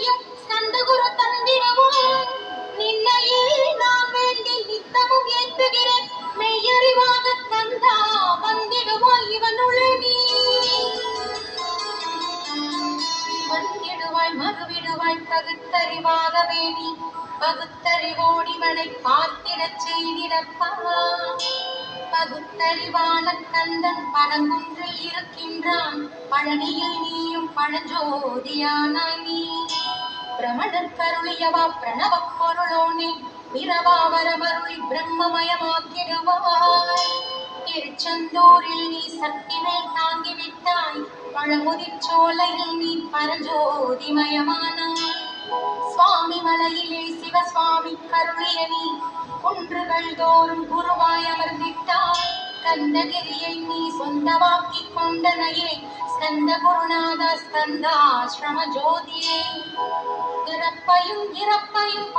அருளையும் ஸ்கந்தகுரு தந்திடுவான். நின்னையே நான் வேண்டி நித்தமும் ஏத்துகிறேன். மெய்யறிவாக கந்தா வந்திடுவாய் இவனுள்ளே நீ. வந்திடுவாய் மறுவிடுவாய் பகுத்தறிவாகவே நீ. பகுத்தறிவோடிவனை பார்த்திடச் செய்திடப்பா. பகுத்தறிவான கந்தன் பரங்குன்றில் இருக்கின்றான். பழனியில் நீயும் பழஞ்சோதியானாய் நீ. பிரமணர் கருளியவா பிரணவ பொருளோனே. பிரபாவரமருளி பிரம்மமயமாக்கிடுவாய். திருச்செந்தூரில் நீ சக்தி மேல் தாங்கிவிட்டாய். பழமுதிர் சோலையில் நீ பரஞ்சோதிமயமானாய். சுவாமி மலையிலே சிவசுவாமி கருளிய நீ. குன்றுகள் தோறும் குருவாய் அமர்ந்திட்டாய். கந்தகிரியை நீ சொந்தமாக்கிக் கொண்டனையே. ஸ்கந்த குருநாத ஸ்கந்தாசிரம ஜோதியே. பிறப்பையும் இறப்பையும்